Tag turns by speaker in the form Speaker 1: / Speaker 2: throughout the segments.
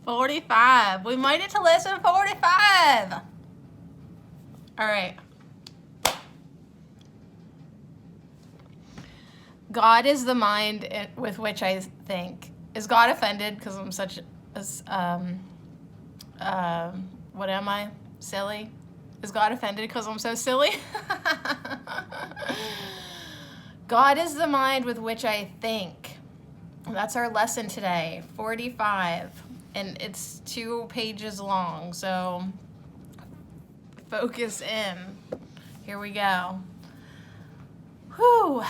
Speaker 1: 45. We made it to lesson 45. All right. God is the mind with which I think. Is God offended because I'm such what am I? Silly? Is God offended because I'm so silly? God is the mind with which I think. That's our lesson today, 45. And it's 2 pages long, so focus in. Here we go. Whew.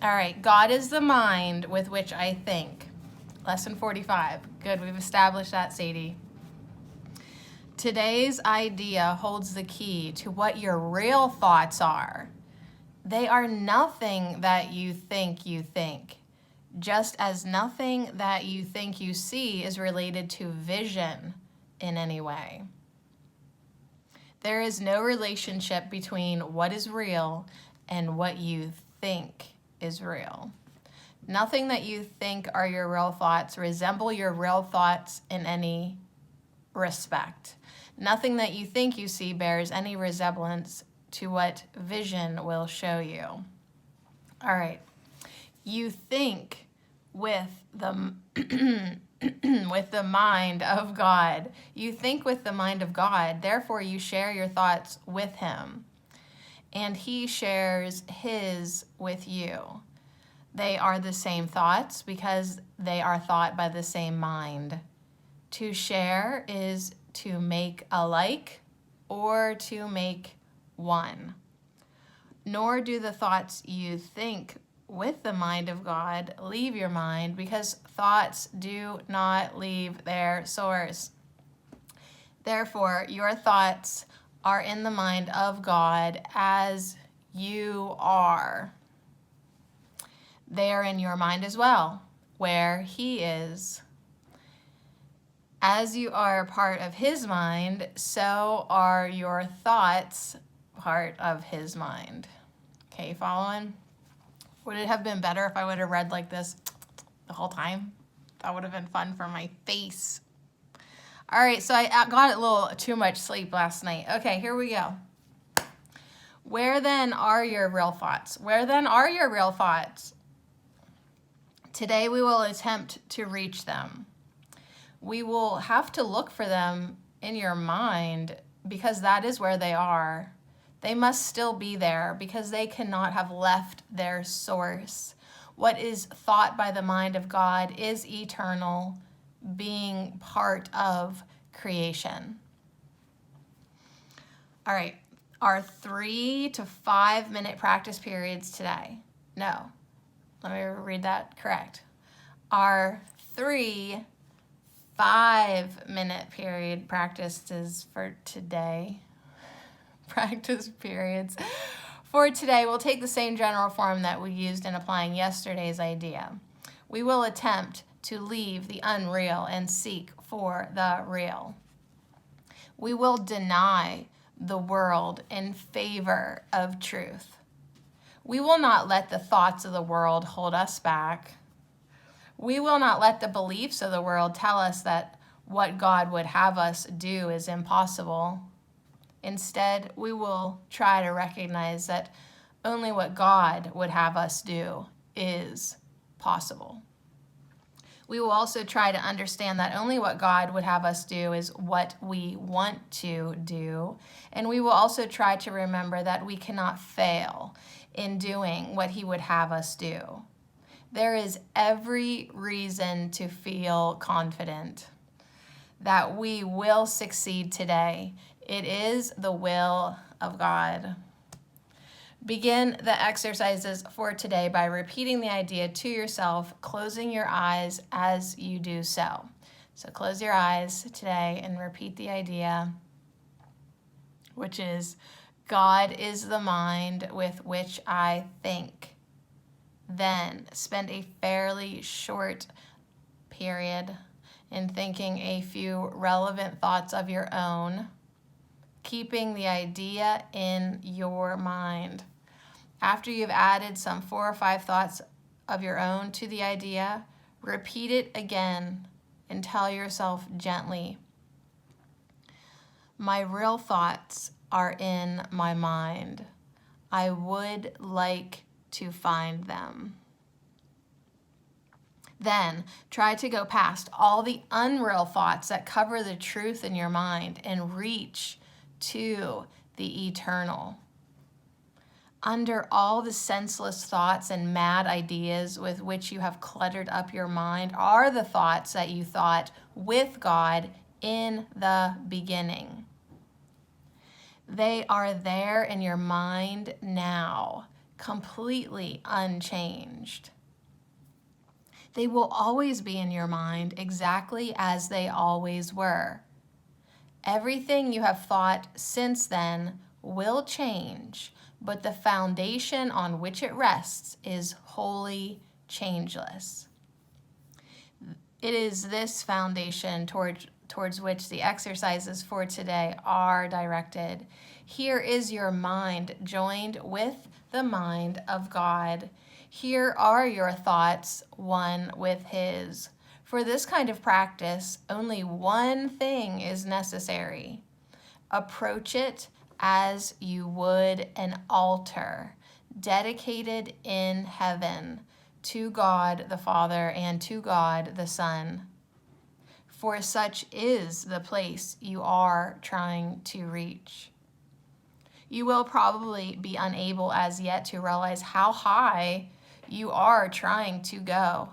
Speaker 1: All right, God is the mind with which I think. Lesson 45. Good, we've established that, Sadie. Today's idea holds the key to what your real thoughts are. They are nothing that you think, just as nothing that you think you see is related to vision in any way. There is no relationship between what is real and what you think is real. Nothing that you think are your real thoughts resemble your real thoughts in any respect. Nothing that you think you see bears any resemblance to what vision will show you. All right. You think with the with the mind of God. You think with the mind of God. Therefore, you share your thoughts with him, and he shares his with you. They are the same thoughts because they are thought by the same mind. To share is to make alike or to make one. Nor do the thoughts you think with the mind of God leave your mind, because thoughts do not leave their source. Therefore, your thoughts are in the mind of God as you are. They are in your mind as well, where he is. As you are part of his mind, so are your thoughts part of his mind. Okay, following? Would it have been better if I would have read like this the whole time? That would have been fun for my face. All right, so I got a little too much sleep last night. Okay, here we go. Where then are your real thoughts? Where then are your real thoughts? Today we will attempt to reach them. We will have to look for them in your mind because that is where they are. They must still be there because they cannot have left their source. What is thought by the mind of God is eternal, being part of creation. All right, our 3 to 5 minute practice periods today. No, let me read that correct. Our 3 5-minute period practices for today. Practice periods for today will take the same general form that we used in applying yesterday's idea. We will attempt to leave the unreal and seek for the real. We will deny the world in favor of truth. We will not let the thoughts of the world hold us back. We will not let the beliefs of the world tell us that what God would have us do is impossible. Instead, we will try to recognize that only what God would have us do is possible. We will also try to understand that only what God would have us do is what we want to do. And we will also try to remember that we cannot fail in doing what he would have us do. There is every reason to feel confident that we will succeed today. It is the will of God. Begin the exercises for today by repeating the idea to yourself, closing your eyes as you do so. So close your eyes today and repeat the idea, which is, God is the mind with which I think. Then spend a fairly short period in thinking a few relevant thoughts of your own, keeping the idea in your mind. After you've added some 4 or 5 thoughts of your own to the idea, repeat it again and tell yourself gently, my real thoughts are in my mind. I would like to find them. Then try to go past all the unreal thoughts that cover the truth in your mind and reach to the eternal. Under all the senseless thoughts and mad ideas with which you have cluttered up your mind are the thoughts that you thought with God in the beginning. They are there in your mind now, completely unchanged. They will always be in your mind exactly as they always were. Everything you have thought since then will change, but the foundation on which it rests is wholly changeless. It is this foundation towards which the exercises for today are directed. Here is your mind joined with the mind of God. Here are your thoughts one with His. For this kind of practice, only one thing is necessary. Approach it as you would an altar dedicated in heaven to God the Father and to God the Son. For such is the place you are trying to reach. You will probably be unable as yet to realize how high you are trying to go.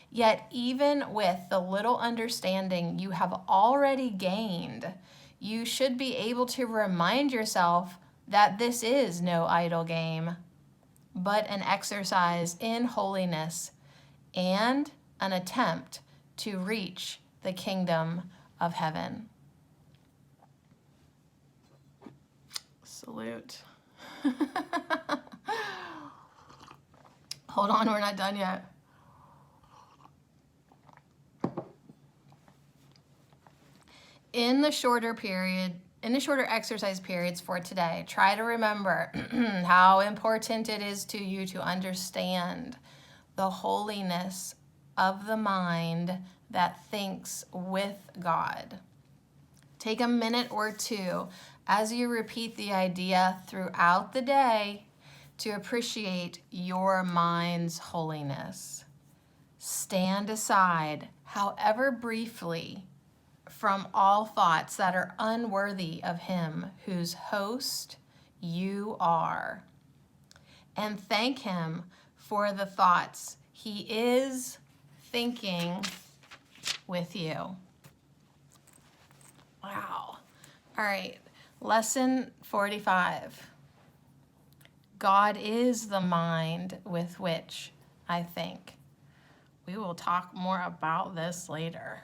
Speaker 1: Yet even with the little understanding you have already gained, you should be able to remind yourself that this is no idle game, but an exercise in holiness and an attempt to reach the kingdom of heaven. Salute. Hold on, we're not done yet. In the shorter exercise periods for today, try to remember how important it is to you to understand the holiness of the mind that thinks with God. Take a minute or two as you repeat the idea throughout the day to appreciate your mind's holiness. Stand aside, however briefly, from all thoughts that are unworthy of Him whose host you are, and thank Him for the thoughts He is thinking with you. Wow. All right, lesson 45. God is the mind with which I think. We will talk more about this later.